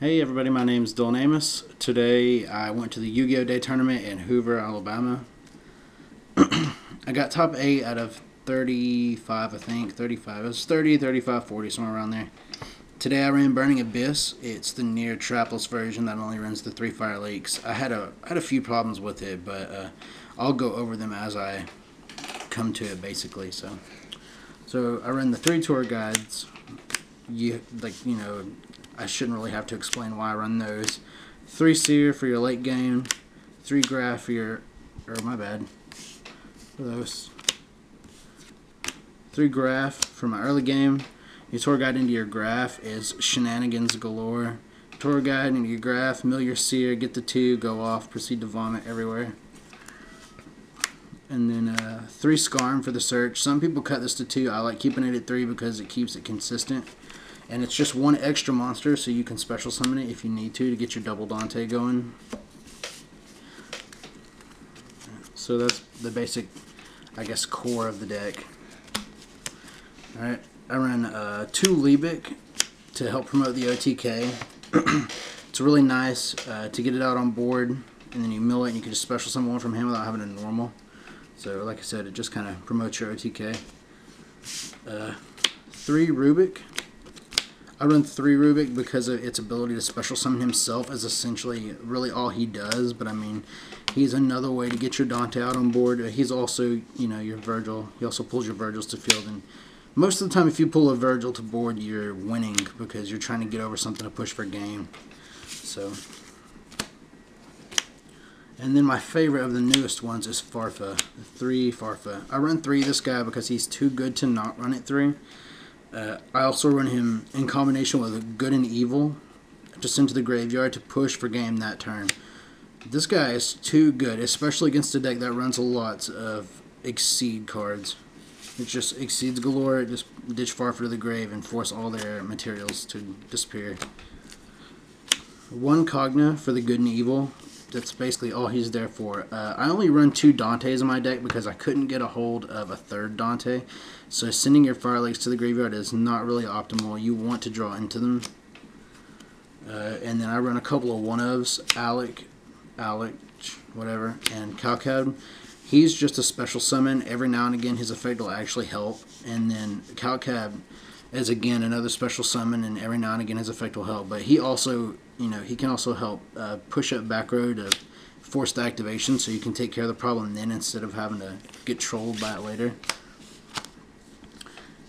Hey everybody, my name's Dylan Amos. Today I went to the Yu-Gi-Oh! Day tournament in Hoover, Alabama. I got top 8 out of 35, I think. 35. It was 30, 35, 40, somewhere around there. Today I ran Burning Abyss. It's the near trapless version that only runs the 3 Fire Leaks. I had a few problems with it, but I'll go over them as I come to it, basically. So I ran the 3 tour guides. I shouldn't really have to explain why I run those. 3 Seer for your late game, 3 Graph for your, for those. 3 Graph for my early game. Your tour guide into your Graph is shenanigans galore. Tour guide into your Graph, mill your Seer, get the 2, go off, proceed to vomit everywhere. And then 3 Scarm for the search. Some people cut this to 2. I like keeping it at 3 because it keeps it consistent. And it's just 1 extra monster, so you can special summon it if you need to get your double Dante going. So that's the basic, I guess, core of the deck. Alright, I ran 2 Liebig to help promote the OTK. It's really nice to get it out on board, and then you mill it, and you can just special summon one from him without having a normal. So, like I said, it just kind of promotes your OTK. 3 Rubik. I run 3 Rubik because of its ability to special summon himself is essentially really all he does, but I mean, he's another way to get your Dante out on board. He's also, your Virgil. He also pulls your Virgils to field, and most of the time if you pull a Virgil to board, you're winning because you're trying to get over something to push for game. So, and then my favorite of the newest ones is Farfa, 3 Farfa. I run 3 this guy because he's too good to not run it 3. I also run him in combination with Good and Evil to send to the graveyard to push for game that turn. This guy is too good, especially against a deck that runs lots of Exceed cards. It just exceeds galore. It just ditch Farfa to the grave and force all their materials to disappear. 1 Cogna for the Good and Evil. That's basically all he's there for. I only run 2 Dantes in my deck because I couldn't get a hold of a 3rd Dante. So sending your Fire Lakes to the graveyard is not really optimal. You want to draw into them. And then I run a couple of one-ofs, Alec, whatever, and Calcab. He's just a special summon. Every now and again his effect will actually help. And then Calcab is again another special summon, and every now and again his effect will help. But he also, he can also help push up back row to force the activation, so you can take care of the problem then instead of having to get trolled by it later.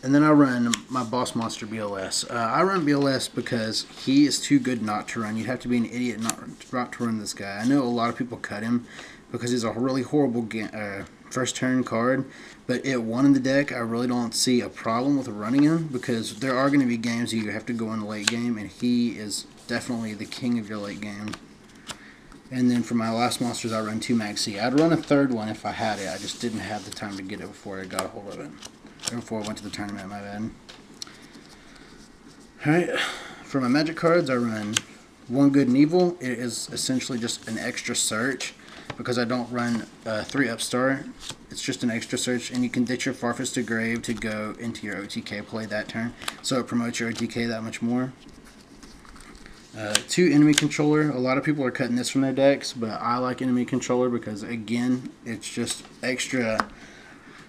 And then I run my boss monster BLS. I run BLS because he is too good not to run. You'd have to be an idiot not to run this guy. I know a lot of people cut him because he's a really horrible first turn card, but at 1 in the deck, I really don't see a problem with running him because there are going to be games you have to go in the late game, and he is definitely the king of your late game. And then for my last monsters, I run 2 Maxi. I'd run a 3rd one if I had it. I just didn't have the time to get it before I got a hold of it. Or before I went to the tournament, my bad. Alright, for my magic cards, I run 1 Good and Evil. It is essentially just an extra search because I don't run 3 Upstart. It's just an extra search, and you can ditch your Farfus to grave to go into your OTK play that turn. So it promotes your OTK that much more. 2 Enemy Controller. A lot of people are cutting this from their decks, but I like Enemy Controller because, again, it's just extra.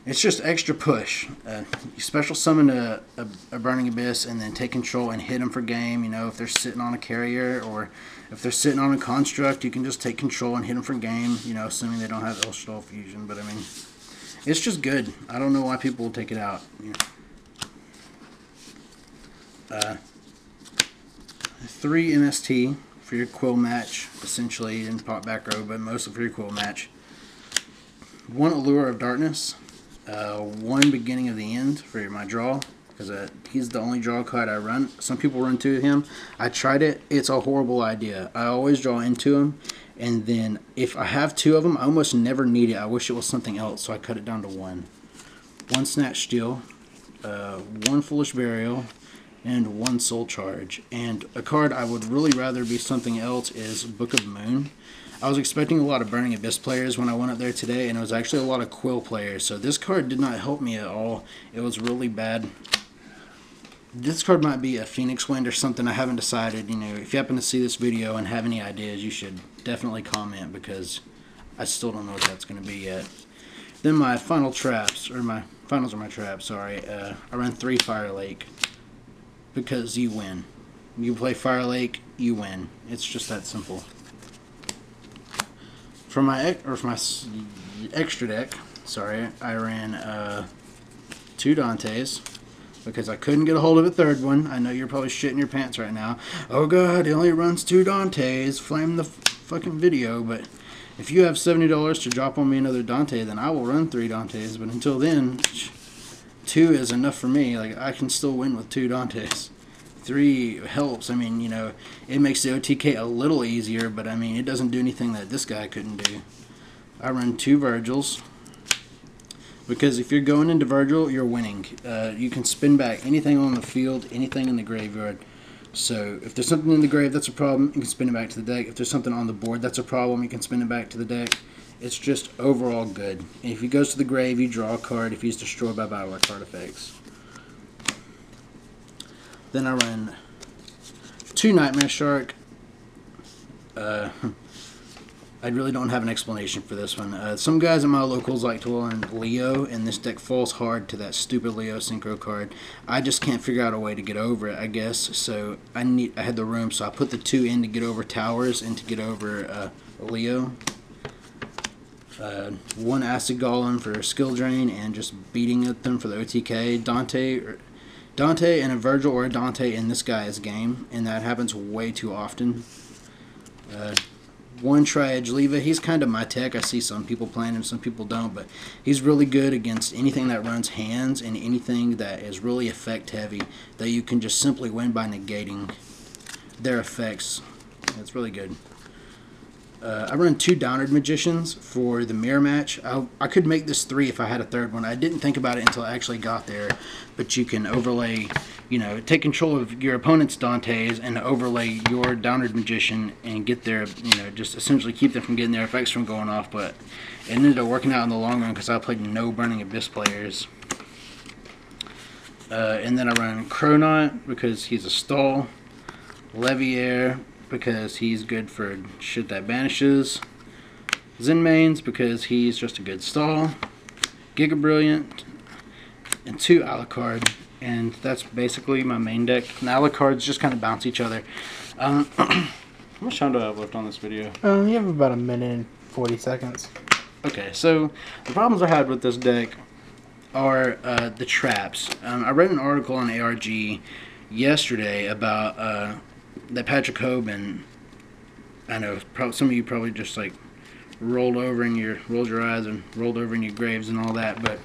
It's just extra push. You special summon a Burning Abyss and then take control and hit them for game. If they're sitting on a carrier or if they're sitting on a construct, you can just take control and hit them for game. Assuming they don't have Elstall Fusion. But I mean, it's just good. I don't know why people will take it out. 3 MST for your Quill match, essentially, in pop back row, but mostly for your Quill match. 1 Allure of Darkness. 1 Beginning of the End for my draw, because he's the only draw card I run. Some people run 2 of him. I tried it. It's a horrible idea. I always draw into him, and then if I have 2 of them, I almost never need it. I wish it was something else, so I cut it down to 1. 1 Snatch Steal, 1 Foolish Burial, and 1 Soul Charge. And a card I would really rather be something else is Book of Moon. I was expecting a lot of Burning Abyss players when I went up there today, and it was actually a lot of Quill players. So this card did not help me at all. It was really bad. This card might be a Phoenix Wind or something. I haven't decided. You know, if you happen to see this video and have any ideas, you should definitely comment, because I still don't know what that's going to be yet. Then my final traps, or my finals are my traps, sorry. I run 3 Fire Lake, because you win. You play Fire Lake, you win. It's just that simple. For my extra deck, sorry, I ran 2 Dantes, because I couldn't get a hold of a third one. I know you're probably shitting your pants right now. Oh god, he only runs 2 Dantes. Flame the fucking video. But if you have $70 to drop on me another Dante, then I will run 3 Dantes. But until then, 2 is enough for me. Like, I can still win with 2 Dantes. 3 helps. I mean, you know, it makes the OTK a little easier, but I mean, it doesn't do anything that this guy couldn't do. I run 2 Virgils, because if you're going into Virgil, you're winning. You can spin back anything on the field, anything in the graveyard. So if there's something in the grave that's a problem, you can spin it back to the deck. If there's something on the board that's a problem, you can spin it back to the deck. It's just overall good. And if he goes to the grave, you draw a card if he's destroyed by battle or card effects. Then I run 2 Nightmare Shark. I really don't have an explanation for this one. Some guys at my locals like to run Leo, and this deck falls hard to that stupid Leo Synchro card. I just can't figure out a way to get over it, I guess. So I had the room, so I put the 2 in to get over Towers and to get over Leo. 1 Acid Golem for skill drain and just beating at them for the OTK. Dante and a Virgil or a Dante in this guy's game, and that happens way too often. 1 Tri-Edge Leva. He's kind of my tech. I see some people playing him, some people don't, but he's really good against anything that runs hands and anything that is really effect heavy that you can just simply win by negating their effects. It's really good. I run 2 Downward Magicians for the mirror match. I could make this 3 if I had a third one. I didn't think about it until I actually got there, but you can overlay, you know, take control of your opponent's Dantes and overlay your Downward Magician and get their, you know, just essentially keep them from getting their effects from going off. But it ended up working out in the long run because I played no Burning Abyss players. And then I run Chronaut because he's a stall. Leviair because he's good for shit that banishes. Zenmaines because he's just a good stall. Giga Brilliant. And 2 Alucard. And that's basically my main deck. And Alucards just kind of bounce each other. How much time do I have left on this video? You have about 1 minute and 40 seconds. Okay, so the problems I had with this deck are the traps. I read an article on ARG yesterday about that Patrick Hoban, I know some of you probably just like rolled your eyes and rolled over in your graves and all that, but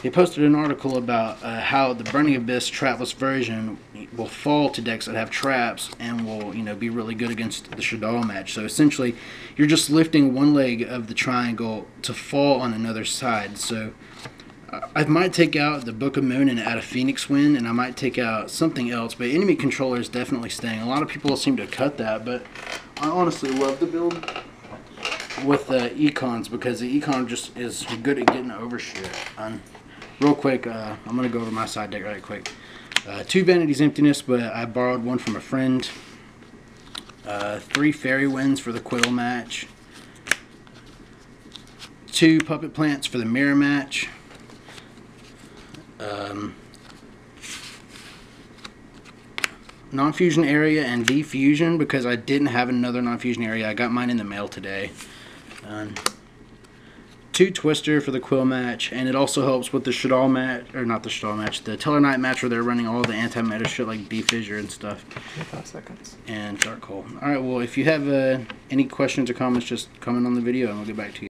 he posted an article about how the Burning Abyss trapless version will fall to decks that have traps and will, you know, be really good against the Shaddoll match. So essentially, you're just lifting one leg of the triangle to fall on another side. So I might take out the Book of Moon and add a Phoenix Wind, and I might take out something else, but Enemy Controller is definitely staying. A lot of people seem to cut that, but I honestly love the build with the Econs because the Econ just is good at getting over shit. Real quick, I'm going to go over my side deck right quick. 2 Vanity's Emptiness, but I borrowed 1 from a friend. 3 Fairy Winds for the Quill match. 2 Puppet Plants for the Mirror match. Non-fusion area and defusion because I didn't have another non-fusion area. I got mine in the mail today. 2 Twister for the Quill match, and it also helps with the Shaddoll match, or not the Shaddoll match, the Tellarknight match where they're running all the anti-meta shit like defissure and stuff. 5 seconds. And Dark Hole. Alright, well, if you have any questions or comments, just comment on the video and we'll get back to you.